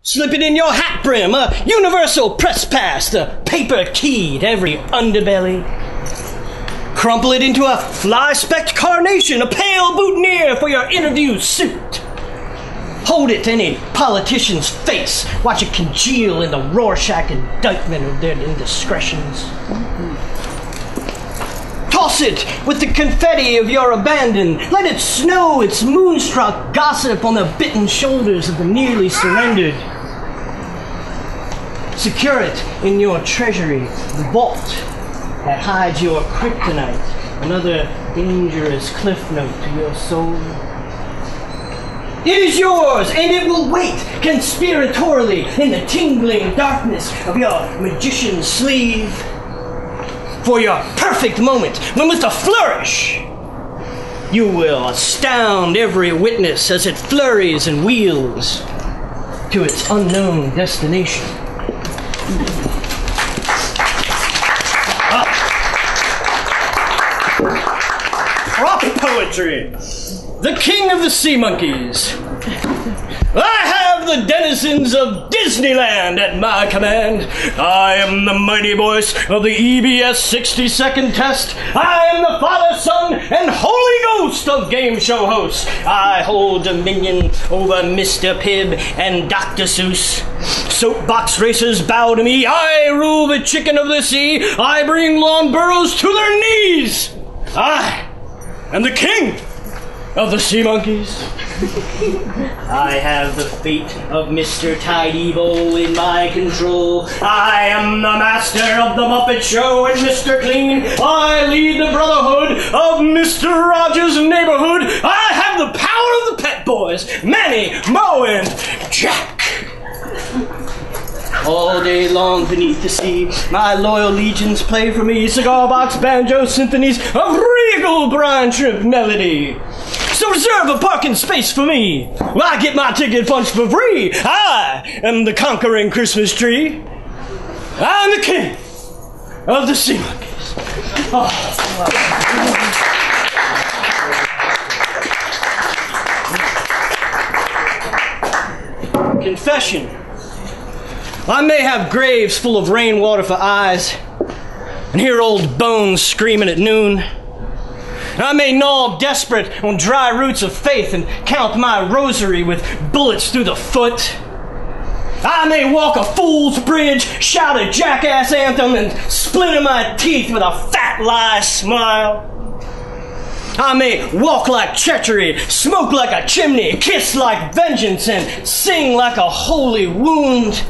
Slip it in your hat brim, a universal press pass, the paper key to every underbelly. Crumple it into a fly-specked carnation, a pale boutonniere for your interview suit. Hold it to any politician's face, watch it congeal in the Rorschach indictment of their indiscretions. Toss it with the confetti of your abandon. Let it snow its moonstruck gossip on the bitten shoulders of the nearly surrendered. Secure it in your treasury, the vault that hides your kryptonite, another dangerous cliff note to your soul. It is yours, and it will wait conspiratorially in the tingling darkness of your magician's sleeve. For your perfect moment, when with a flourish, you will astound every witness as it flurries and wheels to its unknown destination. Prop poetry. The king of the sea monkeys. I have the denizens of Disneyland at my command. I am the mighty voice of the EBS 60-second test. I am the Father, Son, and Holy Ghost of game show hosts. I hold dominion over Mr. Pibb and Dr. Seuss. Soapbox racers bow to me. I rule the chicken of the sea. I bring lawn burrows to their knees. I am the king of the sea monkeys. I have the fate of Mr. Tidy Bowl in my control. I am the master of the Muppet Show and Mr. Clean. I lead the brotherhood of Mr. Rogers' neighborhood. I have the power of the Pet Boys, Manny, Mo, and Jack. All day long beneath the sea, my loyal legions play for me cigar box banjo symphonies of regal brine shrimp melody. So reserve a parking space for me. Well, I get my ticket punched for free. I am the conquering Christmas tree. I'm the king of the sea monkeys. Oh. Confession. I may have graves full of rainwater for eyes and hear old bones screaming at noon. I may gnaw desperate on dry roots of faith and count my rosary with bullets through the foot. I may walk a fool's bridge, shout a jackass anthem, and splinter my teeth with a fat lie smile. I may walk like treachery, smoke like a chimney, kiss like vengeance, and sing like a holy wound.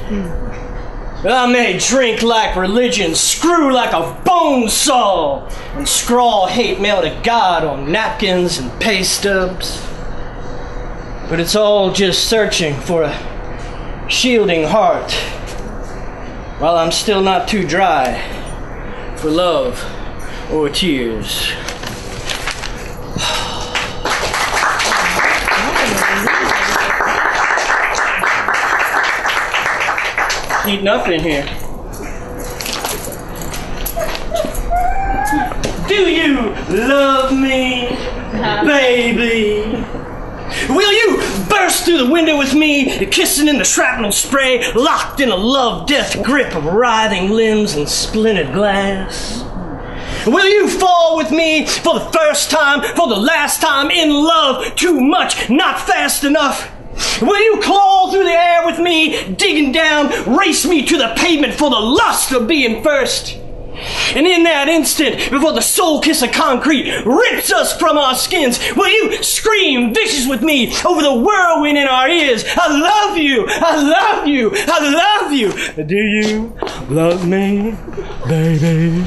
I may drink like religion, screw like a bone saw, and scrawl hate mail to God on napkins and pay stubs. But it's all just searching for a shielding heart, while I'm still not too dry for love or tears. Heating up in here. Do you love me, baby? Will you burst through the window with me, kissing in the shrapnel spray, locked in a love-death grip of writhing limbs and splintered glass? Will you fall with me for the first time, for the last time, in love, too much, not fast enough? Will you claw through the air with me, digging down, race me to the pavement for the lust of being first? And in that instant, before the soul kiss of concrete rips us from our skins, will you scream vicious with me over the whirlwind in our ears? I love you, I love you, I love you. Do you love me, baby?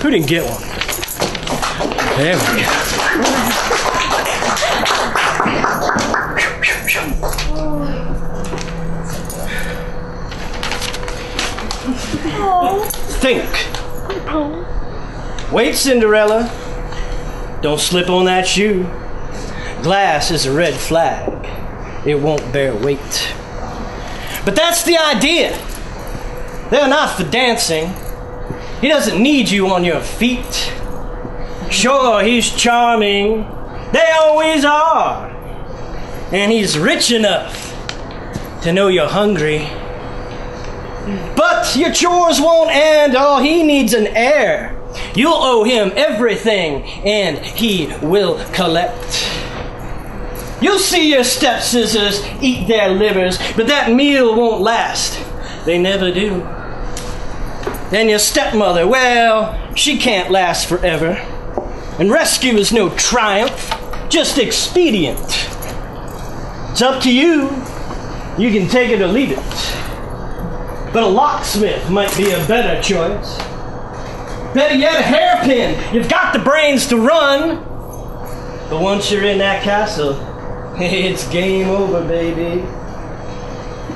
Who didn't get one? There we go. Think. Wait, Cinderella. Don't slip on that shoe. Glass is a red flag. It won't bear weight. But that's the idea. They're not for dancing. He doesn't need you on your feet. Sure, he's charming. They always are. And he's rich enough to know you're hungry. But your chores won't end. Oh, he needs an heir. You'll owe him everything, and he will collect. You'll see your stepsisters eat their livers, but that meal won't last. They never do. And your stepmother, well, she can't last forever. And rescue is no triumph, just expedient. It's up to you. You can take it or leave it. But a locksmith might be a better choice. Better yet, a hairpin. You've got the brains to run. But once you're in that castle, it's game over, baby.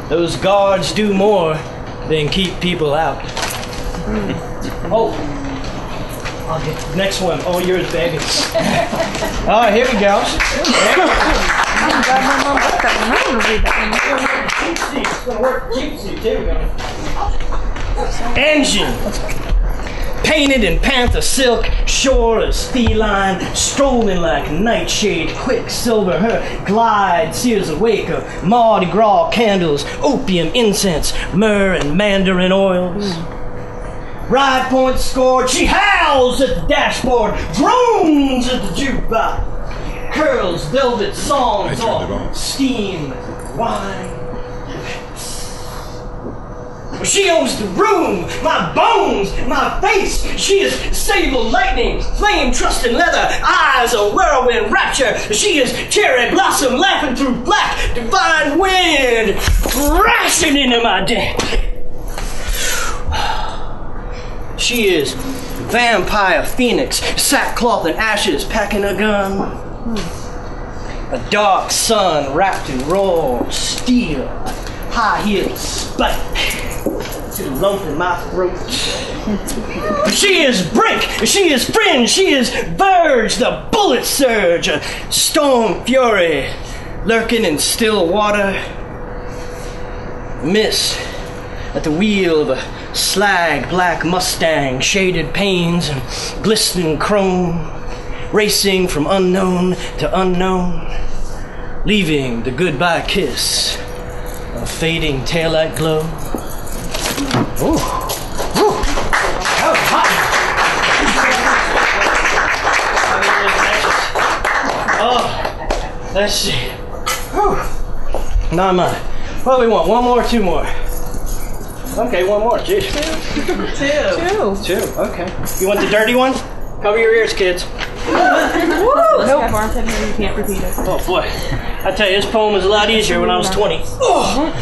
Those guards do more than keep people out. Oh, I'll get the next one. Oh, yours, baby. All right, here we go. It's gonna work cheap suit. Here we go. Engine. Painted in panther silk, sure as feline, strolling like nightshade, quicksilver, her glide sears awake of Mardi Gras candles, opium incense, myrrh and mandarin oils. Ride point scored, she howls at the dashboard, groans at the jukebox, curls velvet songs off steam, wine. She owns the room, my bones, my face. She is sable lightning, flame trust and leather, eyes a whirlwind rapture. She is cherry blossom laughing through black, divine wind crashing into my den. She is vampire phoenix, sackcloth and ashes packing a gun. A dark sun wrapped in raw steel, high heeled spike to the lump in my throat. She is brink, she is fringe, she is verge, the bullet surge, a storm fury lurking in still water. Miss at the wheel of a slag black Mustang, shaded panes and glistening chrome, racing from unknown to unknown, leaving the goodbye kiss, a fading taillight glow. Ooh. Ooh. That was hot. Oh, let's see. Whew. Not mine. What do we want? One more or two more? Okay, one more. Jeez. Two. Okay. You want the dirty one? Cover your ears, kids. Nope. You can't repeat it. Oh boy. I tell you, this poem was a lot easier when I was 20. Oh.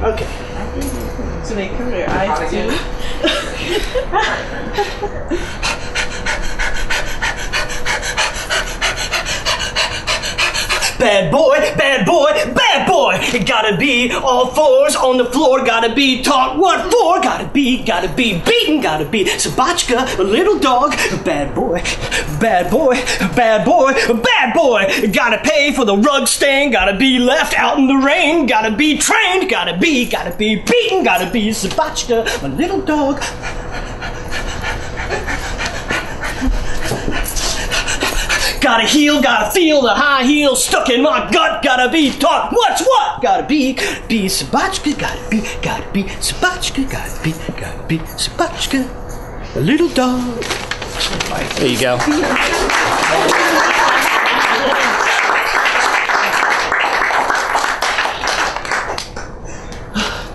Okay. So they cover their eyes too. Bad boy, bad boy, bad boy. It gotta be all fours on the floor. Gotta be taught what for. Gotta be beaten. Gotta be Sabachka, a little dog. Bad boy, bad boy, bad boy, bad boy. Gotta pay for the rug stain. Gotta be left out in the rain. Gotta be trained. Gotta be beaten. Gotta be Sabachka, a little dog. Gotta heal, gotta feel the high heel stuck in my gut. Gotta be taught what's what. Gotta be Sabachka. Gotta be Sabachka. Gotta be Sabachka. A little dog. There you go.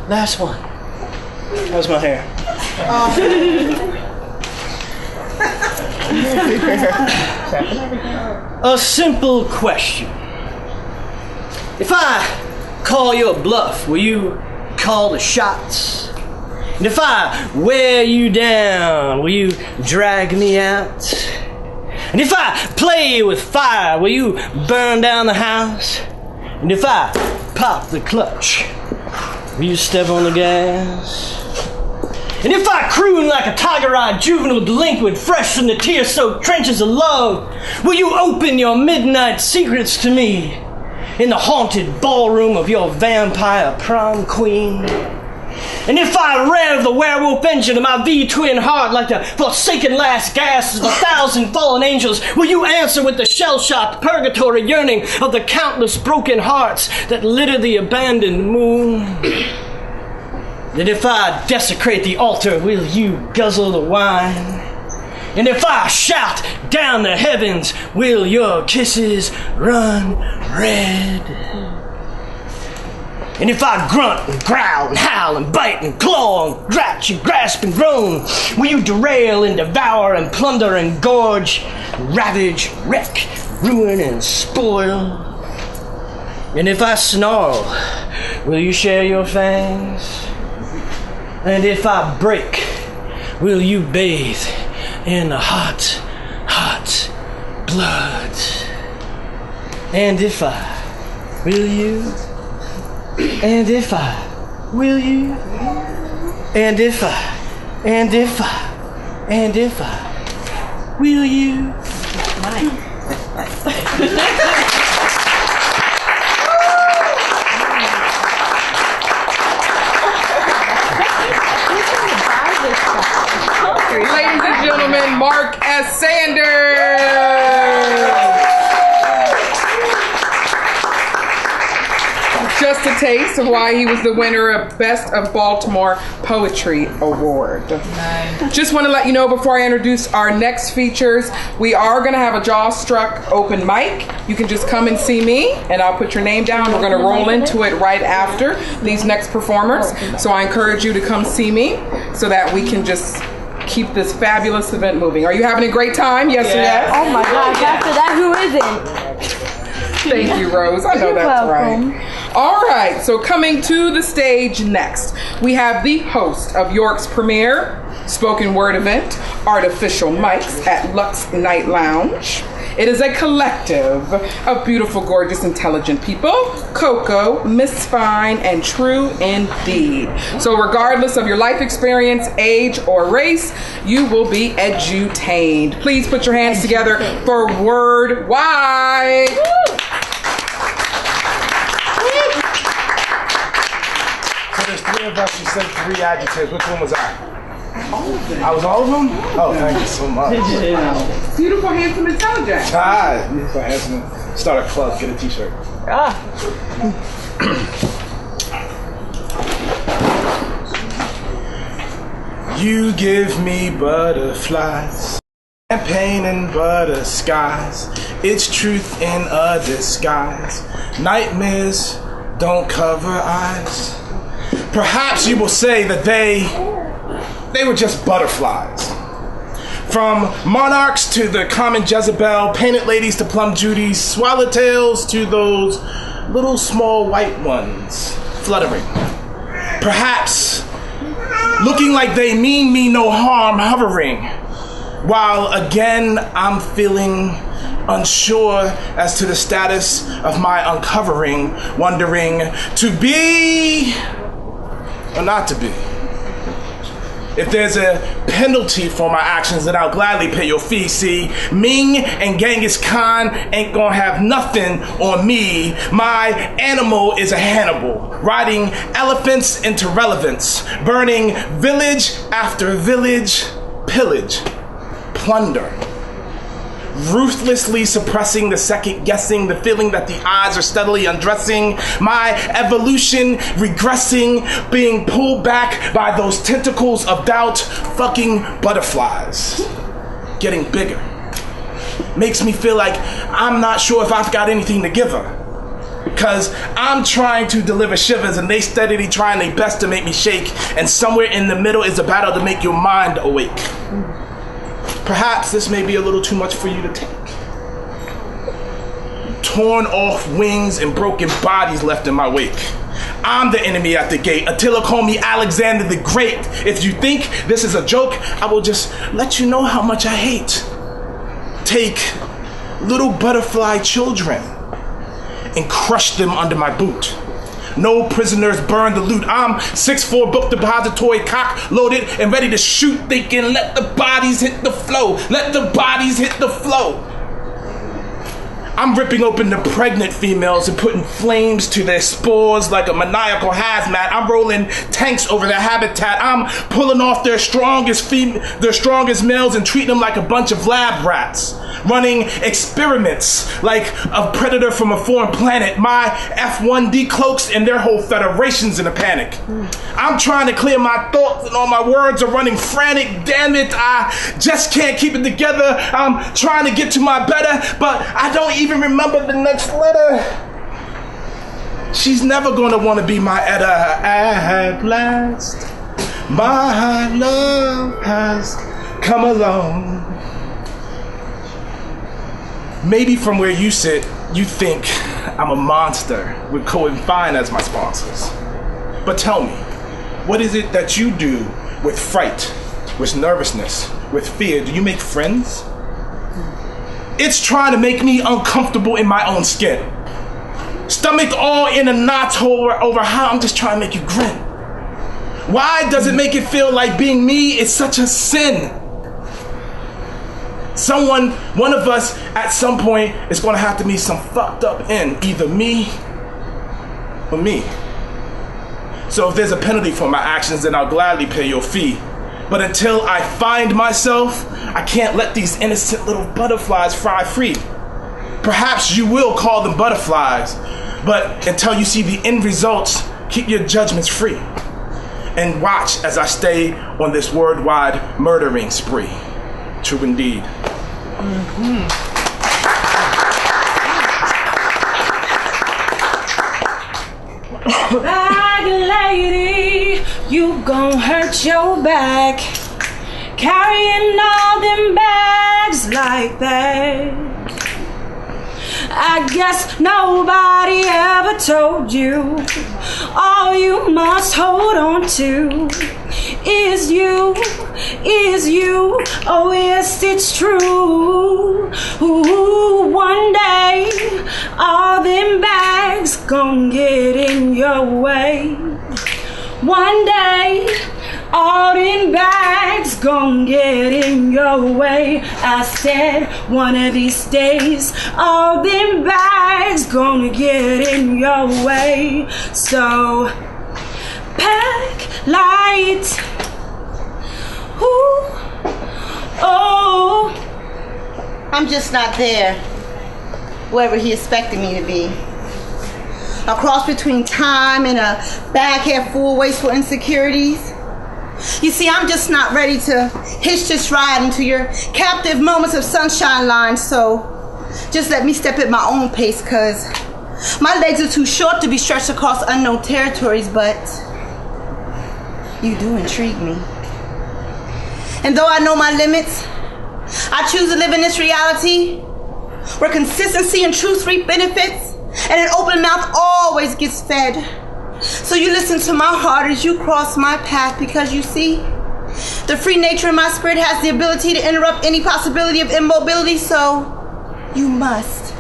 Last one. How's my hair? A simple question. If I call your bluff, will you call the shots? And if I wear you down, will you drag me out? And if I play with fire, will you burn down the house? And if I pop the clutch, will you step on the gas? And if I croon like a tiger-eyed juvenile delinquent fresh from the tear-soaked trenches of love, will you open your midnight secrets to me in the haunted ballroom of your vampire prom queen? And if I rev the werewolf engine of my V-twin heart like the forsaken last gasps of 1,000 fallen angels, will you answer with the shell-shocked purgatory yearning of the countless broken hearts that litter the abandoned moon? And if I desecrate the altar, will you guzzle the wine? And if I shout down the heavens, will your kisses run red? And if I grunt and growl and howl and bite and claw and scratch and grasp and groan, will you derail and devour and plunder and gorge, ravage, wreck, ruin and spoil? And if I snarl, will you share your fangs? And if I break, will you bathe in the hot, hot blood? And if I, will you? And if I, will you? And if I, and if I, and if I, will you? Ladies and gentlemen, Mark S. Sanders. Just a taste of why he was the winner of Best of Baltimore Poetry Award. Nice. Just want to let you know before I introduce our next features, we are going to have a Jawstruck open mic. You can just come and see me, and I'll put your name down. We're going to roll into it right after these next performers. So I encourage you to come see me so that we can just keep this fabulous event moving. Are you having a great time? Yes or yes? Oh my gosh, after that, who isn't? Thank you, Rose. I know You're that's welcome. right. All right, so coming to the stage next, we have the host of York's premier spoken word event, Artificial Mics at Lux Night Lounge. It is a collective of beautiful, gorgeous, intelligent people, Coco, Miss Fine, and True Indeed. So regardless of your life experience, age, or race, you will be edutained. Please put your hands together for Word Wide. So there's three of us. You said three adjectives. Which one was I? All of them. I was all of them? Oh, thank you so much. Beautiful, handsome, intelligent. Ah, beautiful, handsome. Start a club, get a t-shirt. You give me butterflies, champagne and butter skies. It's truth in a disguise. Nightmares don't cover eyes. Perhaps you will say that they were just butterflies. From monarchs to the common Jezebel, painted ladies to plum Judies, swallowtails to those little small white ones fluttering. Perhaps looking like they mean me no harm, hovering, while again I'm feeling unsure as to the status of my uncovering, wondering to be or not to be. If there's a penalty for my actions, then I'll gladly pay your fee. See, Ming and Genghis Khan ain't gonna have nothing on me. My animal is a Hannibal, riding elephants into relevance, burning village after village, pillage, plunder, ruthlessly suppressing the second guessing, the feeling that the eyes are steadily undressing, my evolution regressing, being pulled back by those tentacles of doubt, fucking butterflies, getting bigger. Makes me feel like I'm not sure if I've got anything to give her. Cause I'm trying to deliver shivers and they steadily trying their best to make me shake, and somewhere in the middle is a battle to make your mind awake. Perhaps this may be a little too much for you to take. Torn off wings and broken bodies left in my wake. I'm the enemy at the gate. Attila called me Alexander the Great. If you think this is a joke, I will just let you know how much I hate. Take little butterfly children and crush them under my boot. No prisoners burn the loot. I'm 6'4", book depository, cock loaded and ready to shoot, thinking let the bodies hit the flow. Let the bodies hit the flow. I'm ripping open the pregnant females and putting flames to their spores like a maniacal hazmat. I'm rolling tanks over their habitat. I'm pulling off their strongest males and treating them like a bunch of lab rats. Running experiments like a predator from a foreign planet. My F1D cloaks and their whole federation's in a panic. I'm trying to clear my thoughts and all my words are running frantic. Damn it, I just can't keep it together. I'm trying to get to my better, but I don't even remember the next letter. She's never gonna want to be my Edda. At last, my love has come along. Maybe from where you sit, you think I'm a monster with Coe and Fine as my sponsors. But tell me, what is it that you do with fright, with nervousness, with fear? Do you make friends? It's trying to make me uncomfortable in my own skin. Stomach all in a knot over how I'm just trying to make you grin. Why does it make it feel like being me is such a sin? One of us at some point is going to have to meet some fucked up end, either me or me. So if there's a penalty for my actions, then I'll gladly pay your fee. But until I find myself, I can't let these innocent little butterflies fly free. Perhaps you will call them butterflies, but until you see the end results, keep your judgments free. And watch as I stay on this worldwide murdering spree. True indeed. Bag lady, you gon' hurt your back, carrying all them bags like that. I guess nobody ever told you all you must hold on to is you. Oh yes, it's true. Ooh, one day all them bags gon' get in your way. One day all them bags gon' get in your way. I said one of these days all them bags gonna get in your way. So pack light. Ooh. Oh, I'm just not there, wherever he expected me to be. A cross between time and a bag head full of wasteful insecurities. You see, I'm just not ready to hitch this ride into your captive moments of sunshine line, so just let me step at my own pace, cause my legs are too short to be stretched across unknown territories, but you do intrigue me. And though I know my limits, I choose to live in this reality where consistency and truth reap benefits and an open mouth always gets fed. So you listen to my heart as you cross my path, because you see, the free nature in my spirit has the ability to interrupt any possibility of immobility, so you must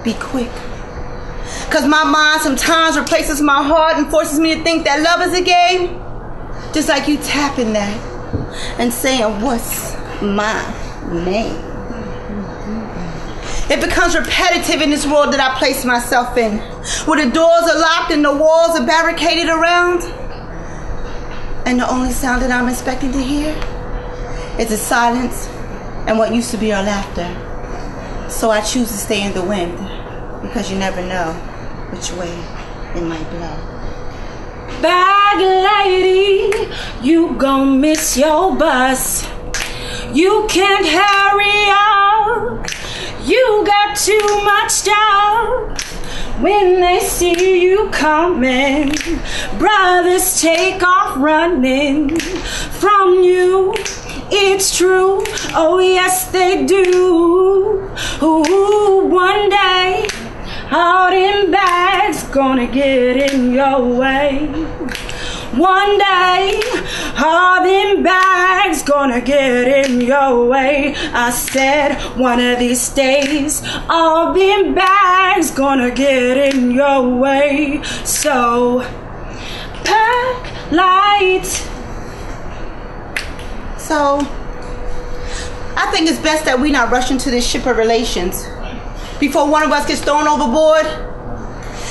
be quick. Cause my mind sometimes replaces my heart and forces me to think that love is a game, just like you tapping that and saying, what's my name? It becomes repetitive in this world that I place myself in, where the doors are locked and the walls are barricaded around, and the only sound that I'm expecting to hear is the silence and what used to be our laughter. So I choose to stay in the wind, because you never know which way it might blow. bag lady, you gon' miss your bus. You can't hurry up. You got too much job. When they see you coming, brothers take off running from you. It's true, oh yes they do. Ooh, one day, all them bags gonna get in your way. One day, all them bags gonna get in your way. I said, one of these days, all them bags gonna get in your way. So, pack light. So, I think it's best that we not rush into this ship of relations. before one of us gets thrown overboard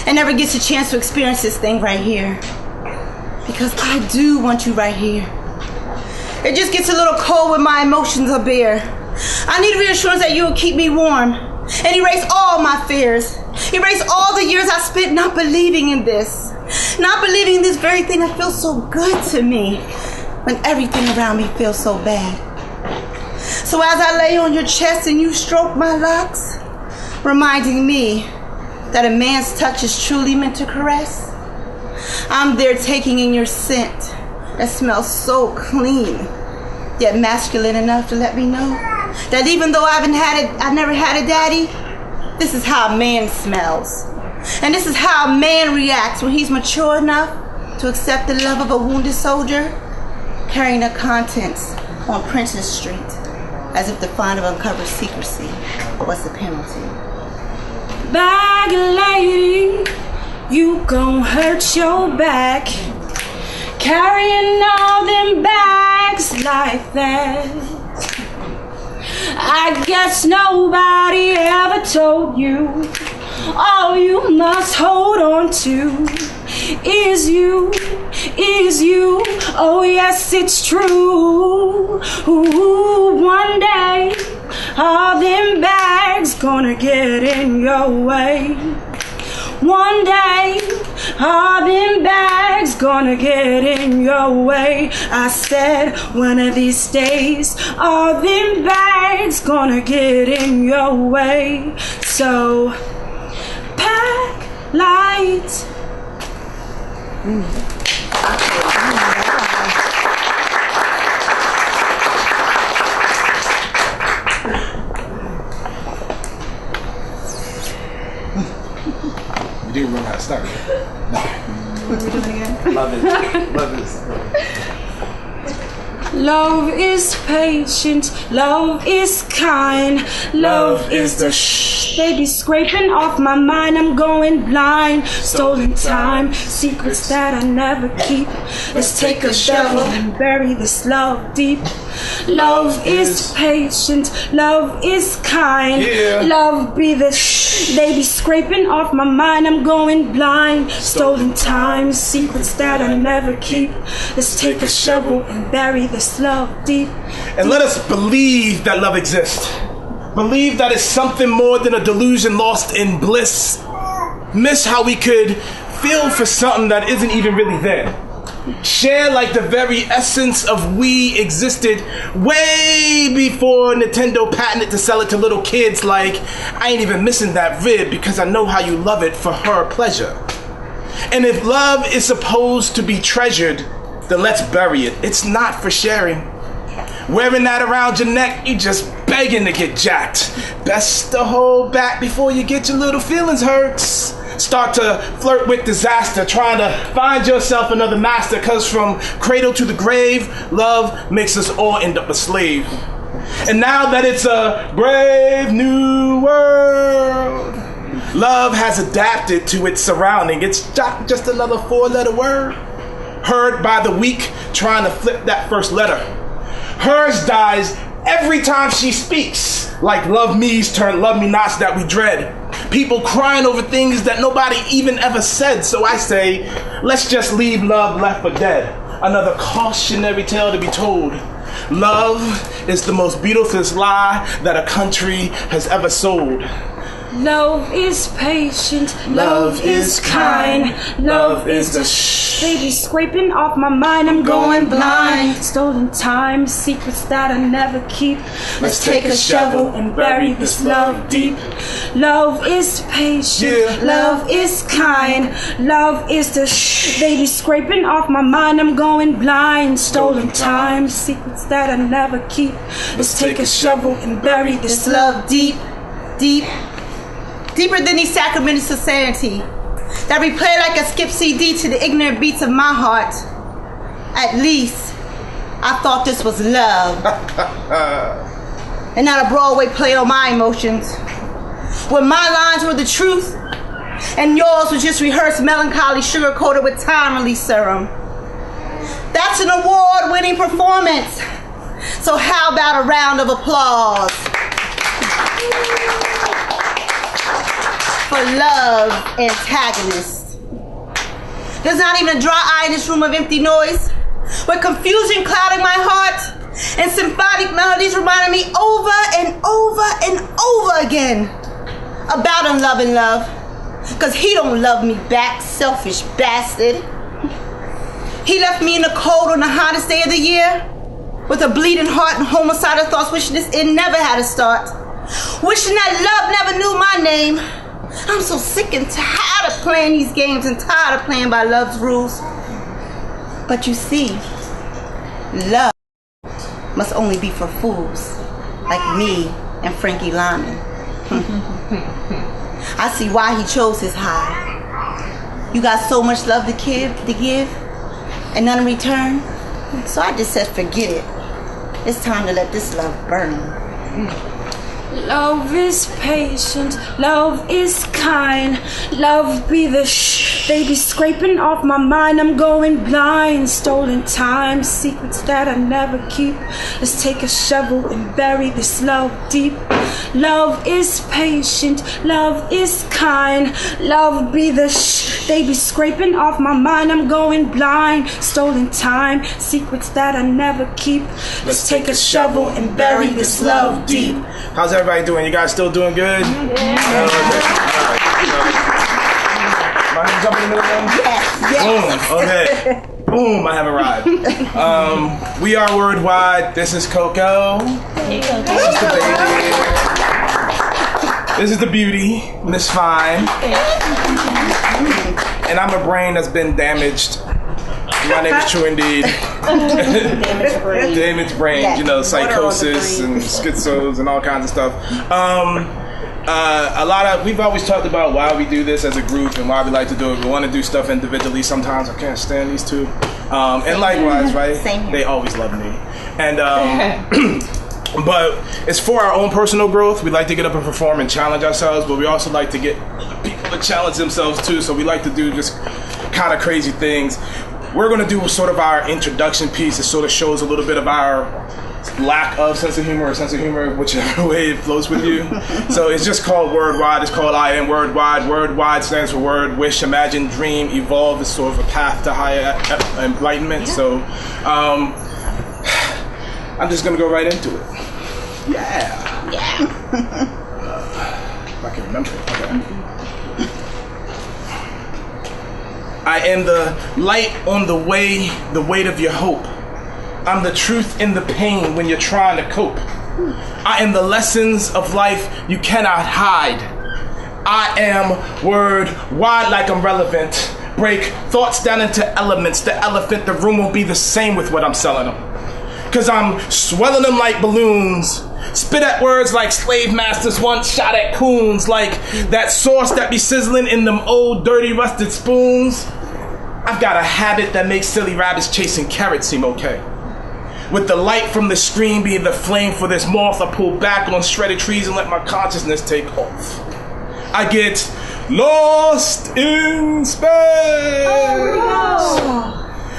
and never gets a chance to experience this thing right here. Because I do want you right here. It just gets a little cold when my emotions are bare. I need reassurance that you will keep me warm and erase all my fears. Erase all the years I spent not believing in this. Not believing in this very thing that feels so good to me when everything around me feels so bad. So as I lay on your chest and you stroke my locks, reminding me that a man's touch is truly meant to caress, I'm there taking in your scent that smells so clean, yet masculine enough to let me know that even though I've never had a daddy, this is how a man smells. And this is how a man reacts when he's mature enough to accept the love of a wounded soldier carrying the contents on Princess Street as if the fine of uncovered secrecy was the penalty. Bag lady, you gon' hurt your back carrying all them bags like that. I guess nobody ever told you all you must hold on to is you. Oh yes, it's true. Ooh, one day all them bags gonna get in your way. One day all them bags gonna get in your way. I said one of these days all them bags gonna get in your way. So pack light. You didn't remember how to start. No. What are we doing again? Love it. Love it. Love is patient, love is kind, love is the they be scraping off my mind, I'm going blind. Stolen time, secrets that I never keep. Let's take a shovel and bury this love deep. Love is patient, love is kind, love be the they be scraping off my mind, I'm going blind. Stolen time, secrets that I never keep. Let's take a shovel and bury this love deep. And let us believe that love exists. Believe that it's something more than a delusion lost in bliss. Miss how we could feel for something that isn't even really there. Share like the very essence of we existed way before Nintendo patented to sell it to little kids. Like, I ain't even missing that rib because I know how you love it for her pleasure. And if love is supposed to be treasured, then let's bury it. It's not for sharing. Wearing that around your neck, you just begging to get jacked. Best to hold back before you get your little feelings hurt. Start to flirt with disaster, trying to find yourself another master, cause from cradle to the grave, love makes us all end up a slave. And now that it's a brave new world, love has adapted to its surrounding. It's just another 4-letter word. Heard by the weak, trying to flip that first letter. Hers dies every time she speaks, like love me's turn love me nots that we dread. People crying over things that nobody even ever said. So I say, let's just leave love left for dead. Another cautionary tale to be told. Love is the most beautiful lie that a country has ever sold. Love is patient, love is kind, love is the baby scraping off my mind, I'm going blind. Stolen time, secrets that I never keep. Let's take a shovel and bury this love deep. Love is patient, love is kind, love is the baby scraping off my mind, I'm going blind. Stolen time, secrets that I never keep. Let's take a shovel and bury this love deep, deep. Deeper than these sacraments of sanity that replay like a skip CD to the ignorant beats of my heart. At least I thought this was love and not a Broadway play on my emotions, where my lines were the truth and yours was just rehearsed melancholy sugar-coated with time release serum. That's an award-winning performance. So how about a round of applause? for love antagonist. There's not even a dry eye in this room of empty noise, with confusion clouding my heart and symphonic melodies reminding me over and over and over again about unloving love. Cause he don't love me back, selfish bastard. He left me in the cold on the hottest day of the year, with a bleeding heart and homicidal thoughts, wishing this end never had a start. Wishing that love never knew my name. I'm so sick and tired of playing these games and tired of playing by love's rules. But you see, love must only be for fools like me and Frankie Lyman. I see why he chose his high. You got so much love to give, and none in return. So I just said, forget it. It's time to let this love burn. Love is patient, love is kind. Love be the they be scraping off my mind. I'm going blind, stolen time, secrets that I never keep. Let's take a shovel and bury this love deep. Love is patient, love is kind. Love be the they be scraping off my mind. I'm going blind, stolen time, secrets that I never keep. Let's take a shovel and bury this love deep. How's everybody doing? You guys still doing good? Yeah. Am I jumping in the middle of them? Yes. Boom. Okay. Boom. I have arrived. We are Worldwide. This is Coco. This is the baby. This is the beauty, Miss Fine. And I'm a brain that's been damaged. My name is True Indeed. Damaged brain, Yes. you know, psychosis and schizos and all kinds of stuff. We've always talked about why we do this as a group and why we like to do it. We want to do stuff individually. Sometimes I can't stand these two. And likewise, right? Same here. They always love me. And but it's for our own personal growth. We like to get up and perform and challenge ourselves, but we also like to get people to challenge themselves too. So we like to do just kind of crazy things. We're going to do sort of our introduction piece. It sort of shows a little bit of our lack of sense of humor or sense of humor, whichever way it flows with you. So it's just called Worldwide. It's called I Am Worldwide. Worldwide stands for word, wish, imagine, dream, evolve. It's sort of a path to higher enlightenment. So I'm just going to go right into it. Yeah. If I can remember it. Okay. I am the light on the way, the weight of your hope. I'm the truth in the pain when you're trying to cope. I am the lessons of life you cannot hide. I am worldwide like I'm relevant. Break thoughts down into elements. The elephant, the room will be the same with what I'm selling them. Cause I'm swelling them like balloons. Spit at words like slave masters once shot at coons. Like that sauce that be sizzling in them old dirty rusted spoons. I've got a habit that makes silly rabbits chasing carrots seem okay. With the light from the screen being the flame for this moth, I pull back on shredded trees and let my consciousness take off. I get lost in space.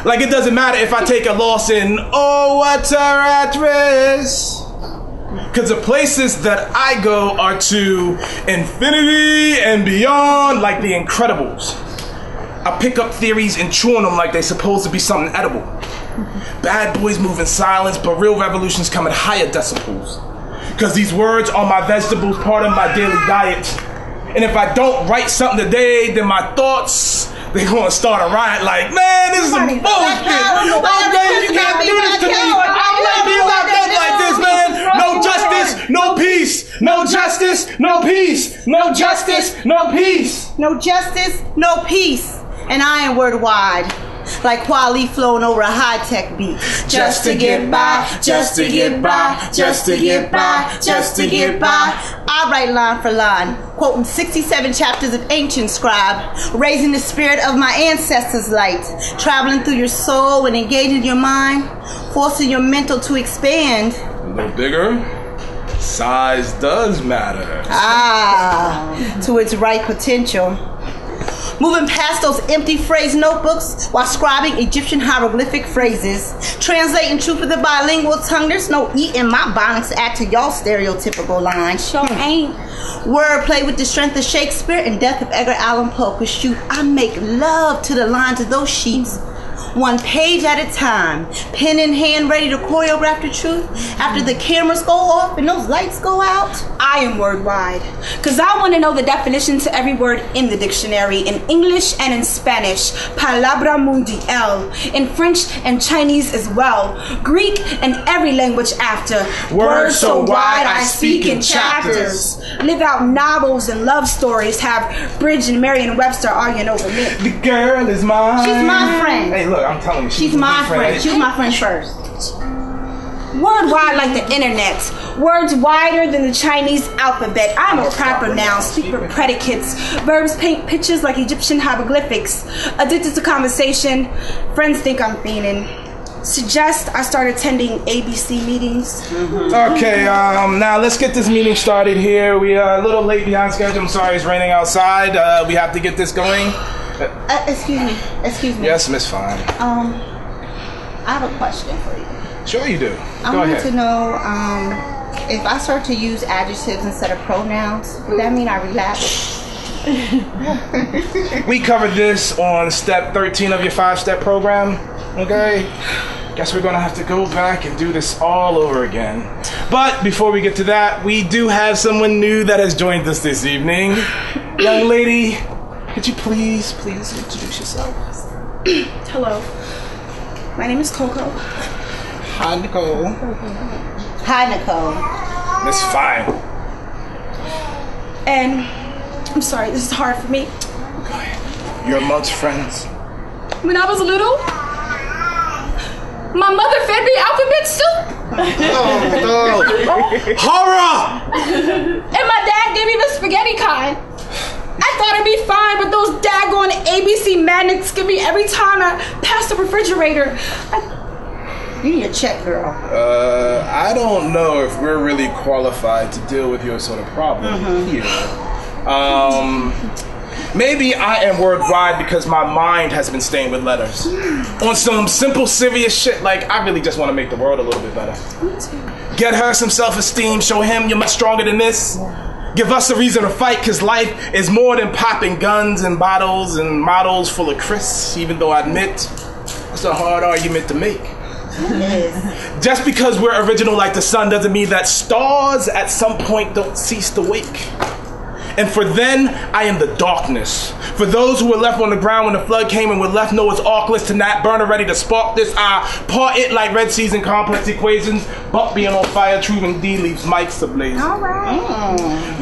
Like it doesn't matter if I take a loss in water at risk. Cause the places that I go are to infinity and beyond, like the Incredibles. I pick up theories and chew on them like they're supposed to be something edible. Bad boys move in silence, but real revolutions come at higher decibels. Cause these words are my vegetables, part of my daily diet. And if I don't write something today, then my thoughts, they're gonna start a riot like, man, this is some bullshit. Oh man, you can't do this to me. I'm not being locked up like this, man. No justice, no peace. No justice, no peace. No justice, no peace. No justice, no peace. And I am worldwide, like Wally flowing over a high-tech beat. Just to get by, just to get by, just to get by, just to get by. I write line for line, quoting 67 chapters of ancient scribe, raising the spirit of my ancestors' light, traveling through your soul and engaging your mind, forcing your mental to expand. A little bigger. Size does matter. To its right potential. moving past those empty phrase notebooks while scribing Egyptian hieroglyphic phrases, translating truth with a bilingual tongue. There's no E in my Bonics act to y'all stereotypical lines. Sure ain't. Wordplay with the strength of Shakespeare and death of Edgar Allan Poe. Cause shoot, I make love to the lines of those sheets, one page at a time, pen in hand, ready to choreograph the truth. After the cameras go off and those lights go out, I am word wide, cause I want to know the definition to every word in the dictionary, in English and in Spanish, palabra mundial, in French and Chinese as well, Greek and every language after. Words so wide I speak in chapters. Live out novels and love stories, have Bridge and Merriam-Webster arguing over me. The girl is mine. she's my friend. Hey, look, I'm telling you, She's my friend. She was my friend first. Word wide like the internet. Words wider than the Chinese alphabet. I'm a proper noun, speak for predicates. Verbs paint pictures like Egyptian hieroglyphics. Addicted to conversation. Friends think I'm fiending. Suggest I start attending ABC meetings. Okay, now let's get this meeting started here. We are a little late behind schedule. I'm sorry, it's raining outside. We have to get this going. Excuse me. Yes, Miss Fine. I have a question for you. Sure you do. I Go wanted ahead. to know if I start to use adjectives instead of pronouns, would that mean I relapse? We covered this on step 13 of your 5-step program. Okay? Guess we're gonna have to go back and do this all over again. But before we get to that, we do have someone new that has joined us this evening. Young lady, could you please introduce yourself? Hello. My name is Coco. Hi, Nicole. Hi, Nicole. Miss Fine. And I'm sorry, this is hard for me. Go ahead. You're amongst friends. When I was little, my mother fed me alphabet soup. Horror! And my dad gave me the spaghetti kind. I thought it'd be fine, but those daggone ABC magnets give me every time I pass the refrigerator. You need a check, girl. I don't know if we're really qualified to deal with your sort of problem here. Maybe I am word wide because my mind has been stained with letters. On some simple, serious shit, like I really just want to make the world a little bit better. Get her some self-esteem, show him you're much stronger than this. Give us a reason to fight, cause life is more than popping guns and bottles and models full of crisps, even though I admit it's a hard argument to make. Just because we're original like the sun doesn't mean that stars at some point don't cease to wake. And for then, I am the darkness. For those who were left on the ground when the flood came and were left Noah's Arkless to not burner ready to spark this, I part it like Red Seas and complex equations. Buck being on fire, true indeed leaves mics ablaze.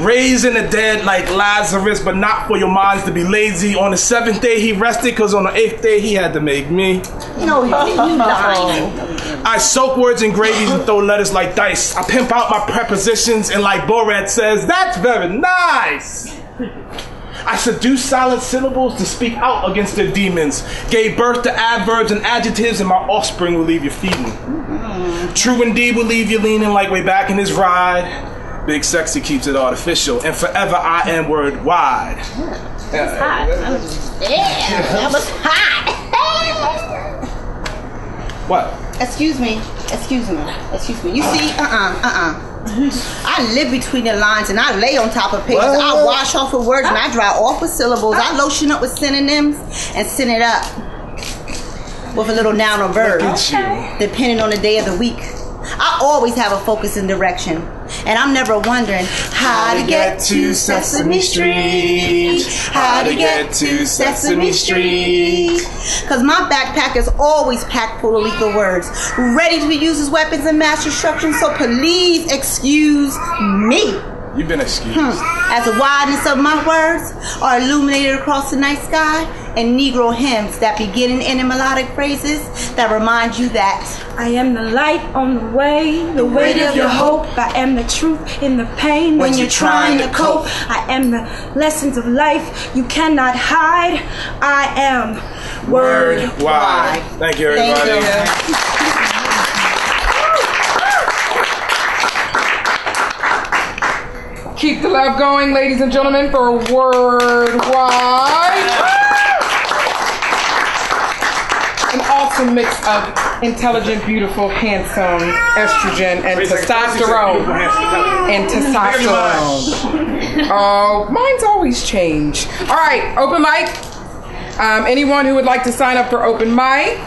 Raising the dead like Lazarus, but not for your minds to be lazy. On the 7th day he rested, cause on the 8th day he had to make me. No, you lying. I soak words in gravies and throw letters like dice. I pimp out my prepositions and like Borat says, that's very nice. I seduce silent syllables to speak out against their demons. Gave birth to adverbs and adjectives, and my offspring will leave you feeding. True indeed will leave you leaning like way back in his ride. Big Sexy keeps it artificial, and forever I am word wide. That was hot. What? Excuse me. You see, I live between the lines and I lay on top of pages. What? I wash off with words and I dry off with syllables. I lotion up with synonyms and send it up with a little noun or verb, depending on the day of the week. I always have a focus and direction, and I'm never wondering how to get to Sesame Street. How to get to Sesame Street. Cause my backpack is always packed full of lethal words, ready to be used as weapons in mass destruction, so please excuse me. You've been excused. As the wideness of my words are illuminated across the night sky, and Negro hymns that begin and end in melodic phrases that remind you that I am the light on the way, the weight of your hope. I am the truth in the pain when you're trying to cope. I am the lessons of life you cannot hide. I am word wide. Thank you, everybody. Thank you. Keep the love going, ladies and gentlemen, for Word Wide. awesome mix of intelligent, beautiful, handsome, estrogen, and testosterone. And testosterone. Oh, mine's always change. All right, open mic. Anyone who would like to sign up for open mic,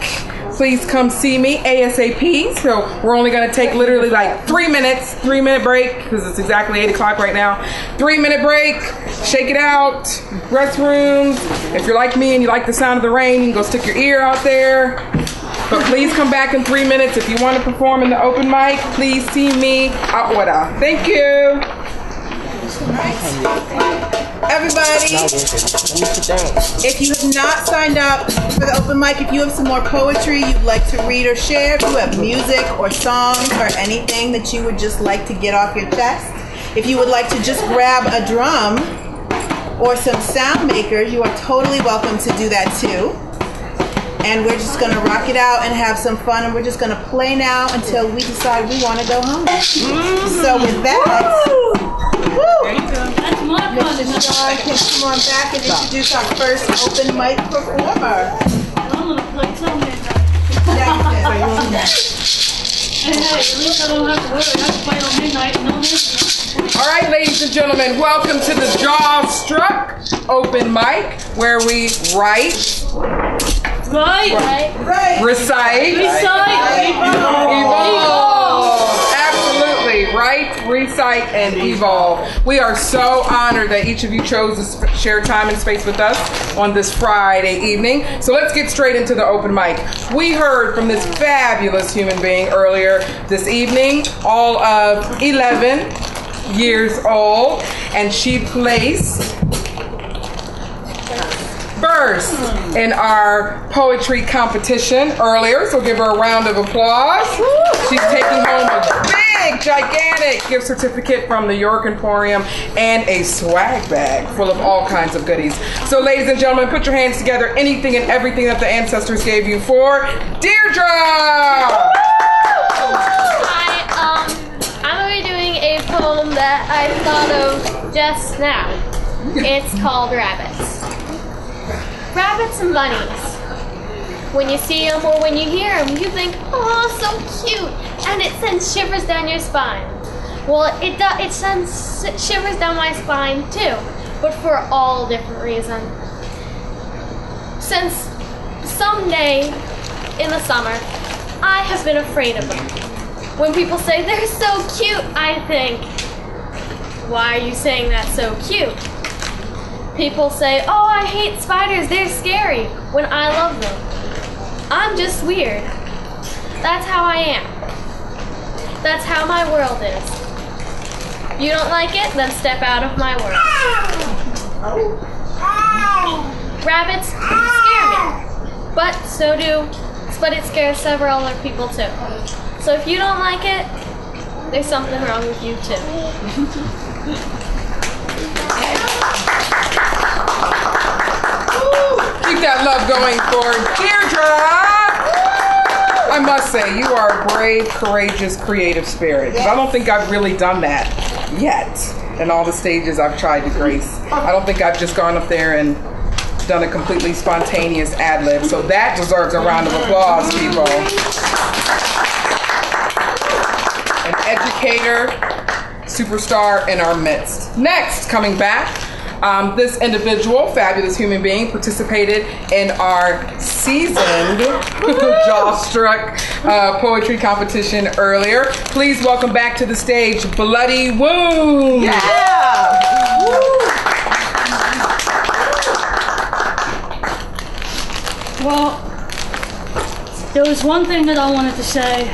please come see me ASAP. So we're only going to take literally like 3 minutes, 3-minute break, because it's exactly 8 o'clock right now. 3-minute break, shake it out, restrooms. If you're like me and you like the sound of the rain, you can go stick your ear out there. But please come back in 3 minutes. If you want to perform in the open mic, please see me at Wada. Thank you. Everybody, if you have not signed up for the open mic, if you have some more poetry you'd like to read or share, if you have music or songs or anything that you would just like to get off your chest, if you would like to just grab a drum or some sound makers, you are totally welcome to do that too. And we're just going to rock it out and have some fun, and we're just going to play now until we decide we want to go home. So with that, Mr. John can come on back and introduce our first open mic performer. I'm gonna play till midnight. Hey, at least I don't have to worry. I can play till midnight. No midnight. All right, ladies and gentlemen, welcome to the Jawstruck open mic, where we write, recite, evolve. Absolutely, write, recite, and evolve. We are so honored that each of you chose to share time and space with us on this Friday evening. So let's get straight into the open mic. We heard from this fabulous human being earlier this evening, all of 11 years old, and she placed first in our poetry competition earlier, so give her a round of applause. She's taking home a big, gigantic gift certificate from the York Emporium and a swag bag full of all kinds of goodies. So ladies and gentlemen, put your hands together, anything and everything that the ancestors gave you for Deirdre! Hi, I'm going to be doing a poem that I thought of just now. It's called Rabbits. Rabbits and bunnies. When you see them or when you hear them, you think, oh, so cute, and it sends shivers down your spine. Well, it sends shivers down my spine too, but for all different reasons. Since someday in the summer, I have been afraid of them. When people say they're so cute, I think, why are you saying that's so cute? People say, oh, I hate spiders, they're scary, when I love them. I'm just weird. That's how I am. That's how my world is. You don't like it? Then step out of my world. Rabbits scare me, but it scares several other people too. So if you don't like it, there's something wrong with you too. Keep that love going for Deirdre. I must say, you are a brave, courageous, creative spirit. Because I don't think I've really done that yet in all the stages I've tried to grace. I don't think I've just gone up there and done a completely spontaneous ad-lib. So that deserves a round of applause, people. An educator, superstar in our midst. Next, coming back, this individual, fabulous human being, participated in our seasoned Jawstruck poetry competition earlier. Please welcome back to the stage, Bloody Wound. Yeah! Well, there was one thing that I wanted to say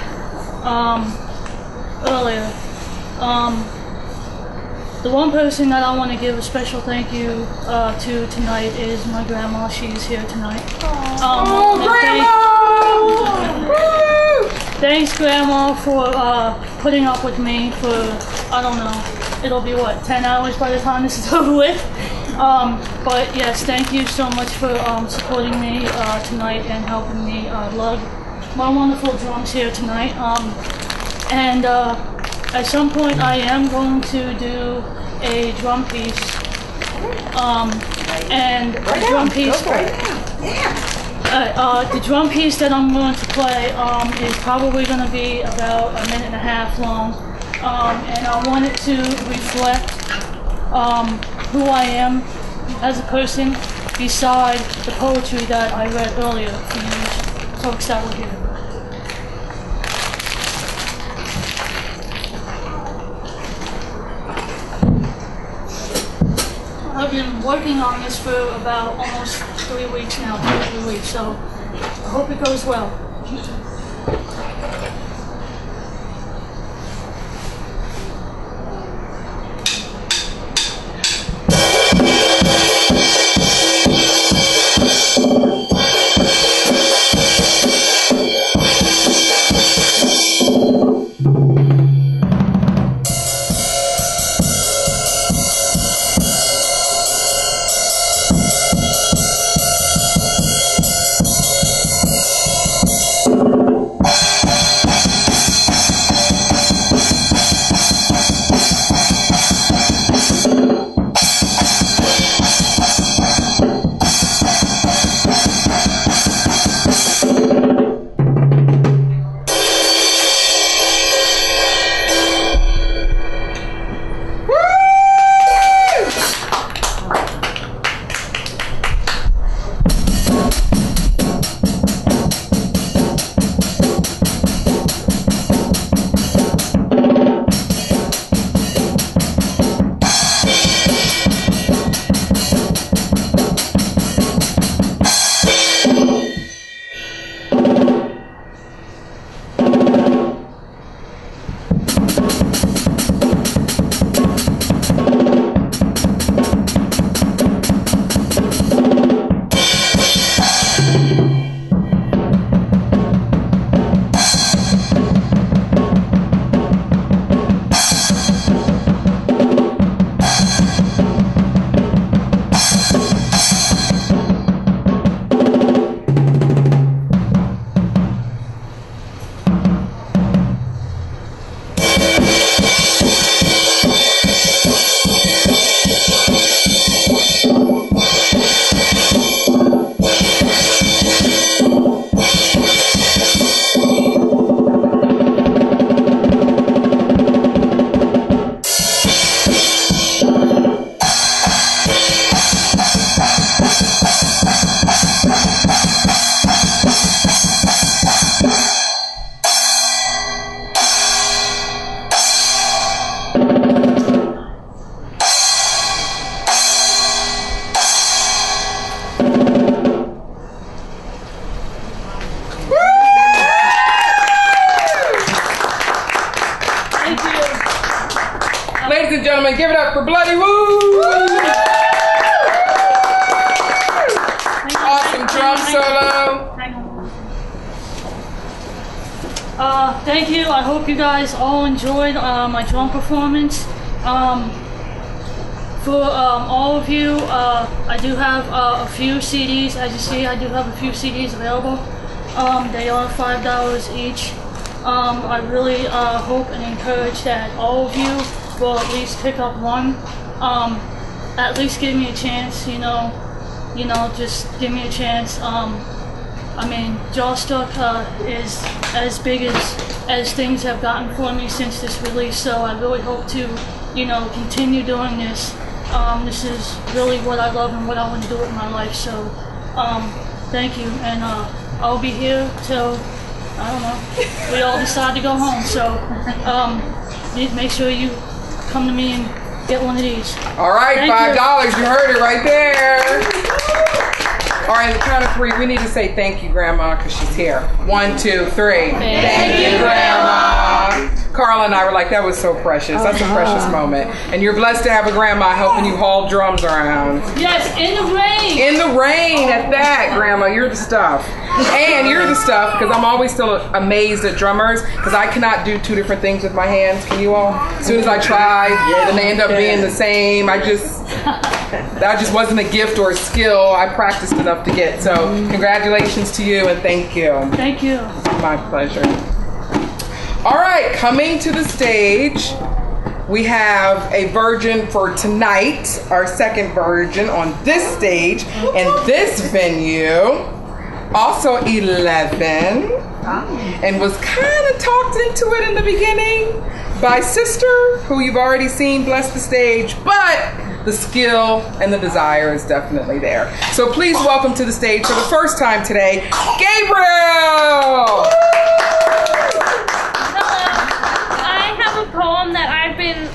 earlier. The one person that I want to give a special thank you to tonight is my grandma. She's here tonight. Grandma! Thanks, Grandma, for putting up with me for, I don't know, it'll be what, 10 hours by the time this is over with? But yes, thank you so much for supporting me tonight and helping me lug my wonderful drums here tonight. And at some point I am going to do a drum piece. And a drum piece. The drum piece that I'm going to play is probably going to be about a minute and a half long, and I want it to reflect who I am as a person beside the poetry that I read earlier for you folks that were here. I've been working on this for about almost 3 weeks now, 3 weeks, so I hope it goes well. Ladies and gentlemen, give it up for Bloody Woo! Awesome drum solo. Thank you. I hope you guys all enjoyed my drum performance. For all of you, I do have a few CDs. As you see, I do have a few CDs available. They are $5 each. I really hope and encourage that all of you will at least pick up one. At least give me a chance, just give me a chance. I mean, Jawstruck is as big as things have gotten for me since this release, so I really hope to, continue doing this. This is really what I love and what I want to do with my life, so thank you, and I'll be here till, I don't know, we all decide to go home, so make sure you come to me and get one of these. All right, $5, you heard it right there. All right, the count of three, we need to say thank you, Grandma, because she's here. 1, 2, 3. Thank you, Grandma. Carla and I were like, that was so precious. That's a precious moment. And you're blessed to have a grandma helping you haul drums around. Yes, in the rain. In the rain at that, Grandma. You're the stuff. And you're the stuff, because I'm always still amazed at drummers, because I cannot do two different things with my hands. Can you all? As soon as I try, then they end up being the same. That just wasn't a gift or a skill I practiced enough to get. So congratulations to you and thank you. Thank you. My pleasure. All right, coming to the stage, we have a virgin for tonight, our second virgin on this stage and this venue. also 11, and was kind of talked into it in the beginning by Sister, who you've already seen bless the stage, but the skill and the desire is definitely there. So please welcome to the stage for the first time today, Gabriel! I have a poem that I've been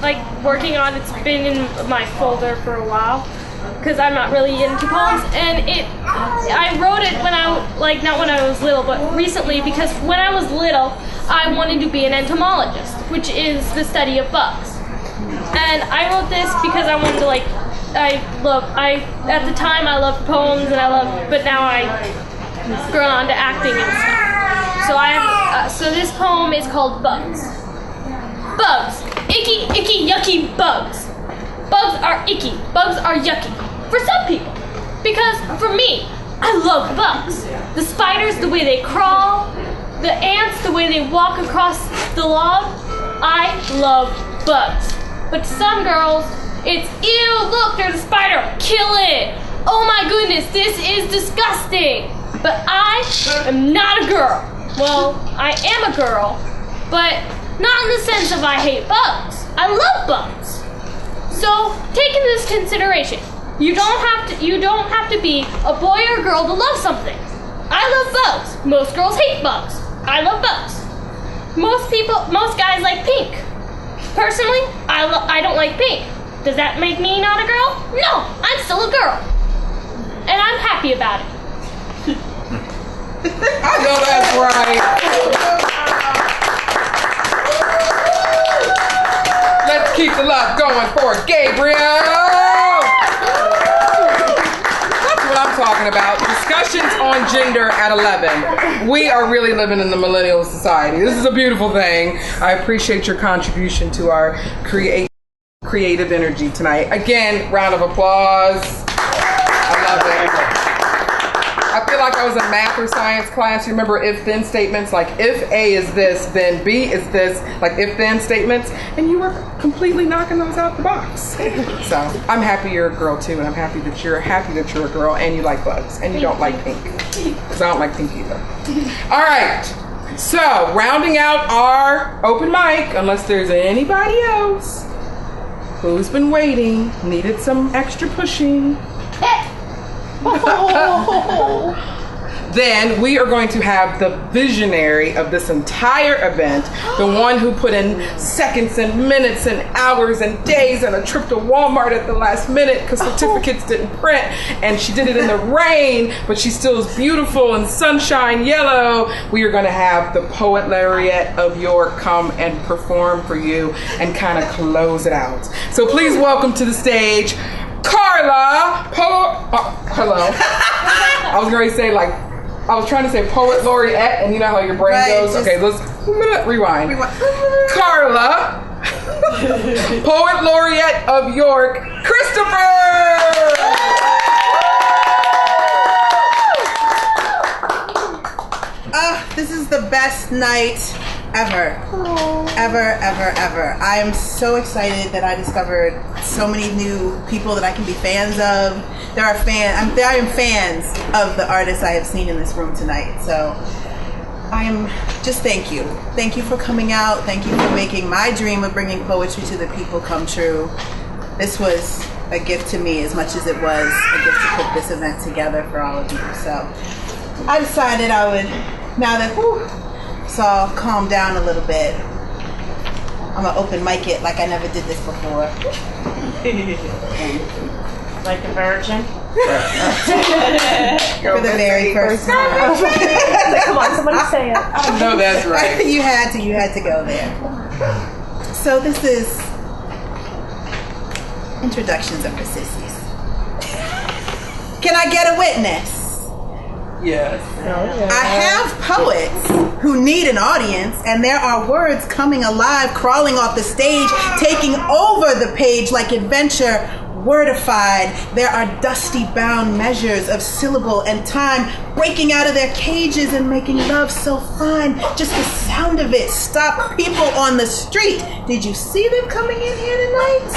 working on. It's been in my folder for a while because I'm not really into poems, and I wrote it when not when I was little, but recently, because when I was little I wanted to be an entomologist, which is the study of bugs. And I wrote this because I wanted to at the time I loved poems but now I've grown on to acting and stuff. So this poem is called Bugs. Bugs. Icky, icky, yucky bugs. Bugs are icky. Bugs are yucky. For some people. Because for me, I love bugs. The spiders, the way they crawl. The ants, the way they walk across the log. I love bugs. But to some girls, it's, ew, look, there's a spider. Kill it. Oh my goodness, this is disgusting. But I am not a girl. Well, I am a girl, but not in the sense of I hate bugs. I love bugs. So take into this consideration. You don't have to be a boy or a girl to love something. I love bugs. Most girls hate bugs. I love bugs. Most guys like pink. Personally, I don't like pink. Does that make me not a girl? No, I'm still a girl. And I'm happy about it. I know that's right. Let's keep the love going for Gabriel. That's what I'm talking about. Discussions on gender at 11. We are really living in the millennial society. This is a beautiful thing. I appreciate your contribution to our creative energy tonight. Again, round of applause. I love it. I feel like I was in math or science class. You remember if-then statements? Like, if A is this, then B is this. Like, if-then statements. And you were completely knocking those out the box. So, I'm happy you're a girl, too. And I'm happy that you're a girl and you like bugs. And you don't like pink. Because I don't like pink either. All right. So, rounding out our open mic, unless there's anybody else who's been waiting, needed some extra pushing. Then we are going to have the visionary of this entire event, the one who put in seconds and minutes and hours and days and a trip to Walmart at the last minute because certificates didn't print, and she did it in the rain, but she still is beautiful and sunshine yellow. We are going to have the Poet Laureate of York come and perform for you and kind of close it out. So please welcome to the stage Carla. Hello. I was going to say I was trying to say Poet Laureate, and you know how your brain goes? Okay, let's rewind. Carla, Poet Laureate of York, Christopher! This is the best night ever. Ever. I am so excited that I discovered so many new people that I can be fans of. I am fans of the artists I have seen in this room tonight. So I am just thank you. Thank you for coming out. Thank you for making my dream of bringing poetry to the people come true. This was a gift to me as much as it was a gift to put this event together for all of you. So I decided I would, now that it's all calmed down a little bit, I'm gonna open mic it like I never did this before. Like a virgin? For the very first time. Come on, somebody say it. I know that's right. You had to go there. So this is introductions of the sissies. Can I get a witness? Yes. I have poets who need an audience, and there are words coming alive, crawling off the stage, taking over the page like adventure, wordified. There are dusty bound measures of syllable and time breaking out of their cages and making love so fine. Just the sound of it stopped people on the street. Did you see them coming in here tonight?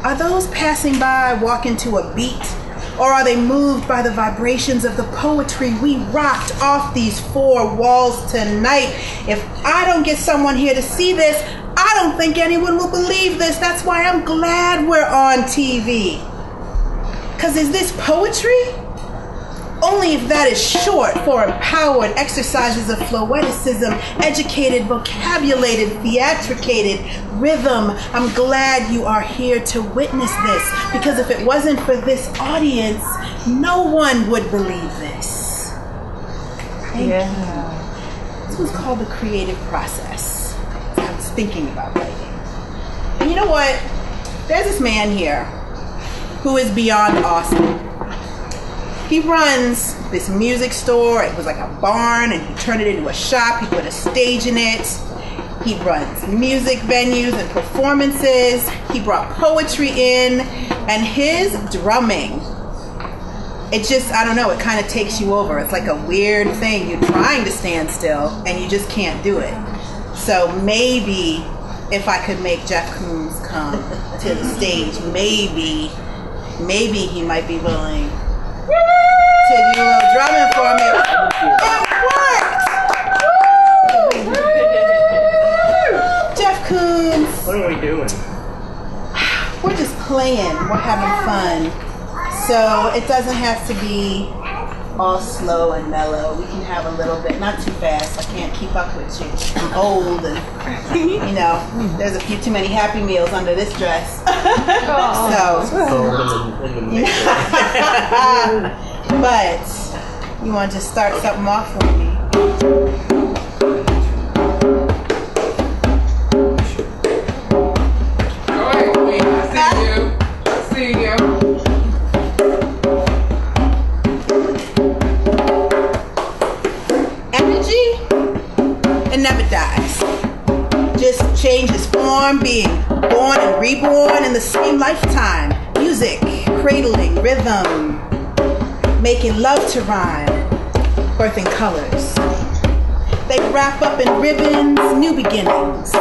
Are those passing by walking to a beat Or are they moved by the vibrations of the poetry we rocked off these four walls tonight? If I don't get someone here to see this, I don't think anyone will believe this. That's why I'm glad we're on TV. 'Cause is this poetry? Only if that is short for empowered exercises of floeticism, educated, vocabulated, theatricated rhythm. I'm glad you are here to witness this, because if it wasn't for this audience, no one would believe this. Thank you. This was called the creative process. I was thinking about writing. And you know what? There's this man here who is beyond awesome. He runs this music store. It was like a barn, and he turned it into a shop. He put a stage in it. He runs music venues and performances. He brought poetry in, and his drumming, it just, I don't know, it kind of takes you over. It's like a weird thing. You're trying to stand still, and you just can't do it. So maybe if I could make Jeff Koons come to the stage, maybe he might be willing to do a little drumming for me. It worked! Jeff Koons. What are we doing? We're just playing. We're having fun. So it doesn't have to be all slow and mellow. We can have a little bit, not too fast. I can't keep up with you. I'm old, and you know, there's a few too many Happy Meals under this dress. But you want to just start something off for me? Go ahead, Queen. I see you. Energy, it never dies. Just changes form, being born and reborn in the same lifetime. Music, cradling, rhythm, making love to rhyme, birthing colors. They wrap up in ribbons, new beginnings,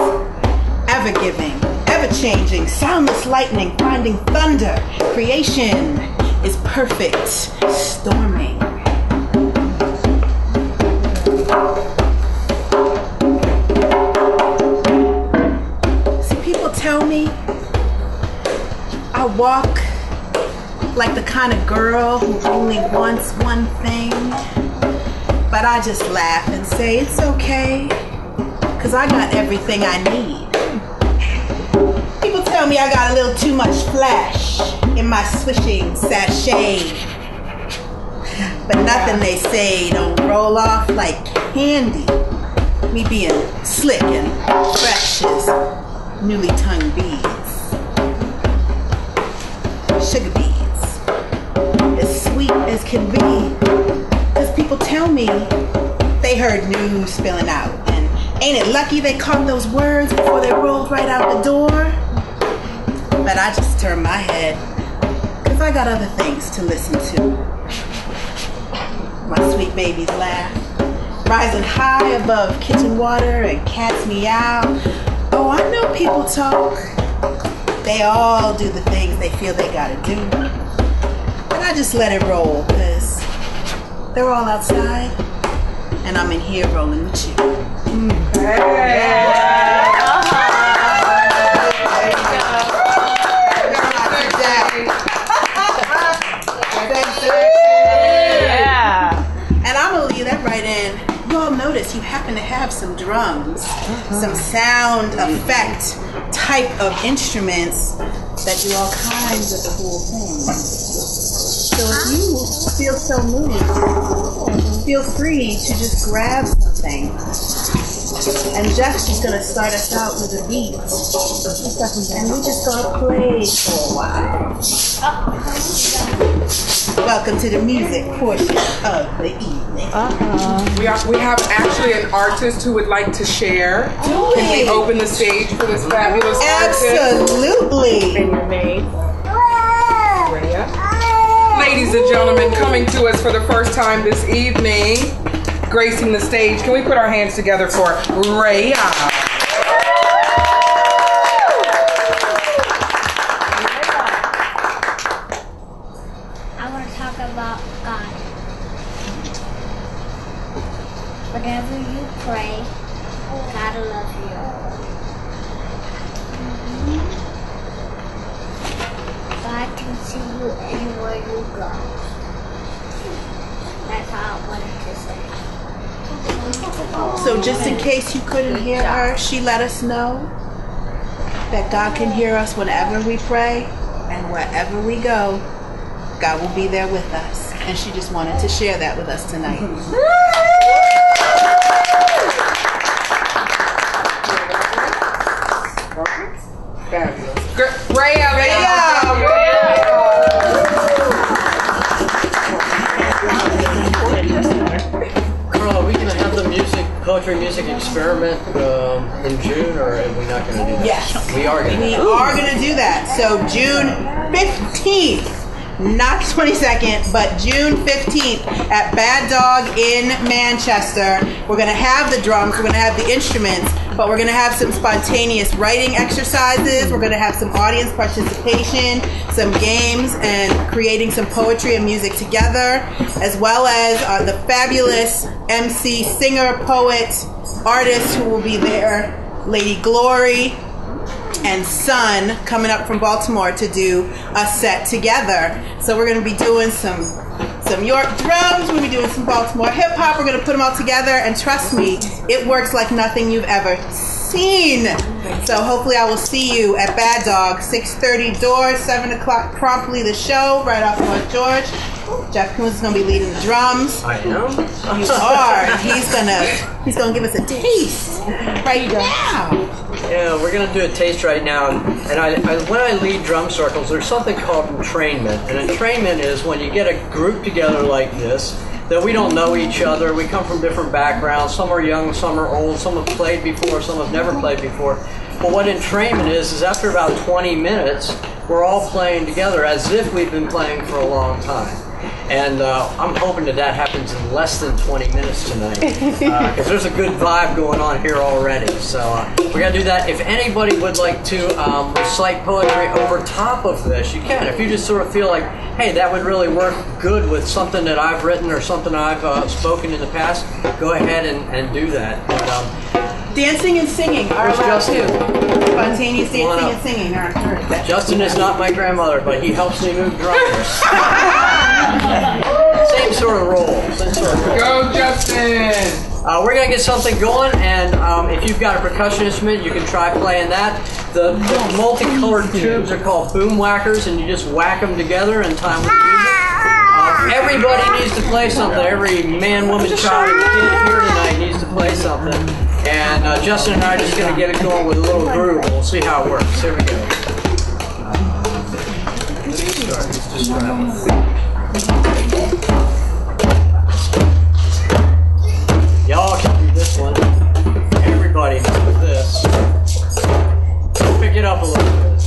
ever giving, ever changing, soundless lightning, finding thunder. Creation is perfect, storming. See, people tell me I walk like the kind of girl who only wants one thing, but I just laugh and say it's okay, 'cause I got everything I need. People tell me I got a little too much flash in my swishing sachet, but nothing they say don't roll off like candy. Me being slick and fresh as newly tongue beads, sugar beads, as sweet as can be. Cause people tell me they heard news spilling out, and ain't it lucky they caught those words before they rolled right out the door? But I just turn my head, cause I got other things to listen to. My sweet baby's laugh, rising high above kitchen water and cats meow. Oh, I know people talk. They all do the things they feel they gotta do. But I just let it roll, cause they're all outside, and I'm in here rolling with you. And I'm gonna leave that right in. You all notice you happen to have some drums, some sound effect type of instruments that do all kinds of cool things. So if you feel so moved, feel free to just grab something. And Jeff's just gonna start us out with a beat. And we're just gonna play for a while. Welcome to the music portion of the evening. We have actually an artist who would like to share. Can we open the stage for this fabulous artist? Absolutely. And your name? Rhea. Ladies and gentlemen, coming to us for the first time this evening, gracing the stage. Can we put our hands together for Rhea? I want to about God. Whenever you pray, God loves you. God can see you anywhere you go. That's all I wanted to say. So just in case you couldn't hear her, she let us know that God can hear us whenever we pray, and wherever we go, God will be there with us. And she just wanted to share that with us tonight. Fabulous. Carl, are we going to have the poetry music experiment in June, or are we not going to do that? Yes. We are going to. We are going to do that. So June 15th, not 22nd, but June 15th at Bad Dog in Manchester. We're going to have the drums, we're going to have the instruments, but we're going to have some spontaneous writing exercises. We're going to have some audience participation, some games, and creating some poetry and music together, as well as the fabulous MC, singer, poet, artist who will be there, Lady Glory and Son, coming up from Baltimore to do a set together. So we're going to be doing some York drums, we're going to be doing some Baltimore hip hop. We're going to put them all together, and trust me, it works like nothing you've ever seen. So hopefully I will see you at Bad Dog, 6:30 doors, 7 o'clock promptly the show, right off North George. Jeff Coons is going to be leading the drums. I know. You are. He's gonna give us a taste right now. Yeah, we're going to do a taste right now. And when I lead drum circles, there's something called entrainment. And entrainment is when you get a group together like this, that we don't know each other. We come from different backgrounds. Some are young, some are old. Some have played before, some have never played before. But what entrainment is after about 20 minutes, we're all playing together as if we've been playing for a long time. And I'm hoping that happens in less than 20 minutes tonight, because there's a good vibe going on here already. So we're going to do that. If anybody would like to recite poetry over top of this, you can. If you just sort of feel like, hey, that would really work good with something that I've written or something I've spoken in the past, go ahead and do that. But, dancing and singing are allowed too. Spontaneous dancing and singing are encouraged. Justin is not my grandmother, but he helps me move drums. Same sort of role. Go, Justin! We're going to get something going, and if you've got a percussion instrument, you can try playing that. The multicolored tubes are called boom whackers, and you just whack them together in time with music. Everybody needs to play something. Every man, woman, child, and kid here tonight needs to play something. And Justin and I are just going to get it going with a little groove. We'll see how it works. Here we go. Y'all can do this one. Everybody knows this. Pick it up a little bit.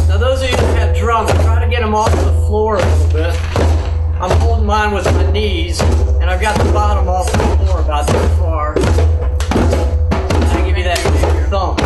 Now those of you that have drums, try to get them off the floor a little bit. I'm holding mine with my knees, and I've got the bottom off the floor about that far. I'll give you that thumb.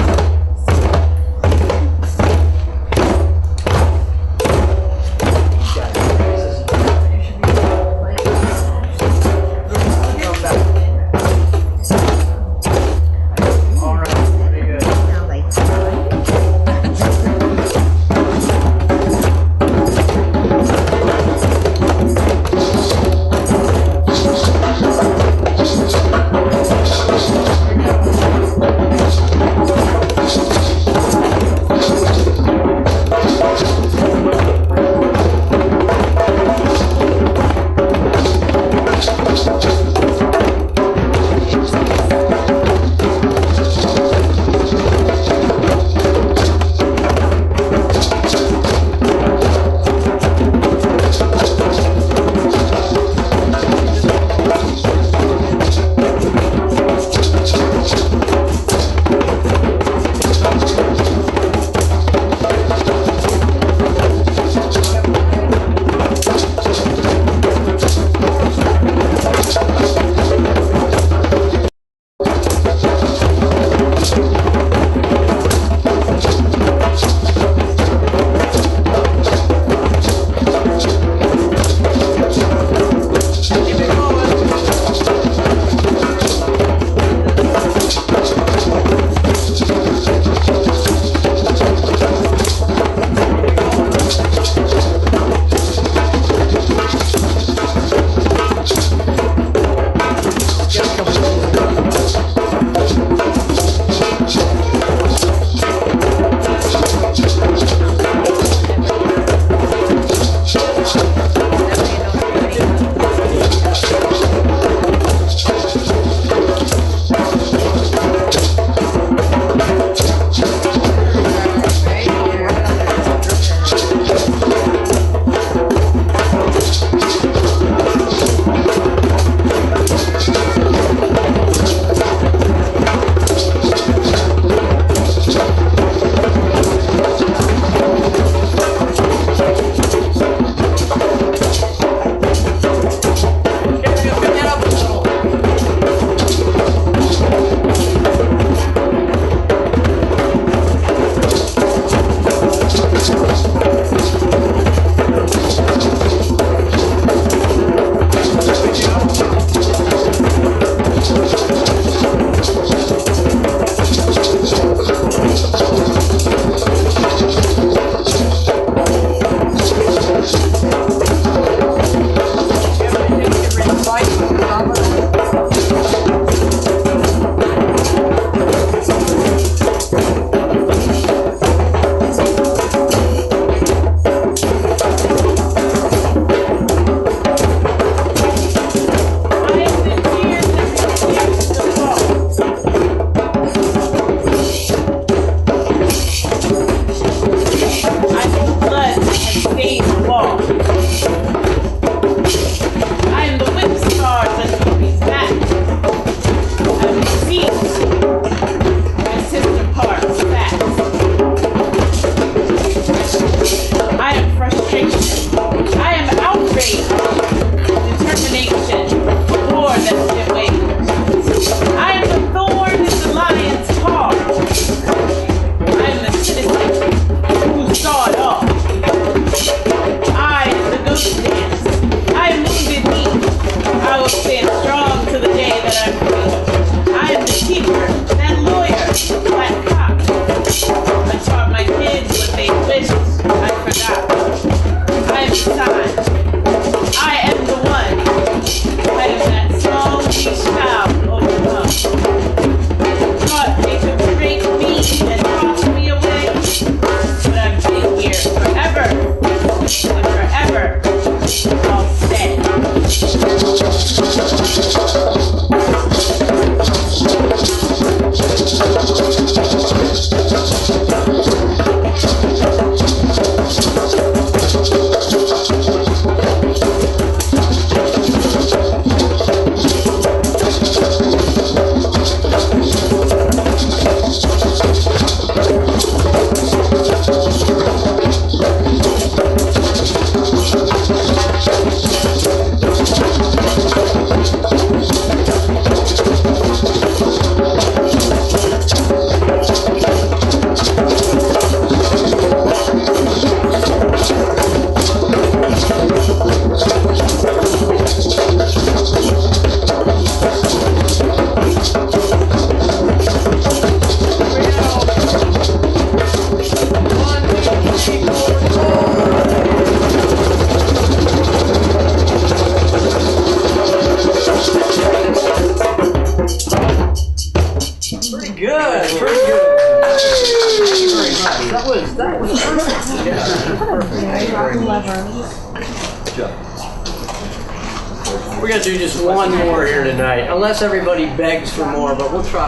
We're gonna do just one more here tonight, unless everybody begs for more, but we'll try.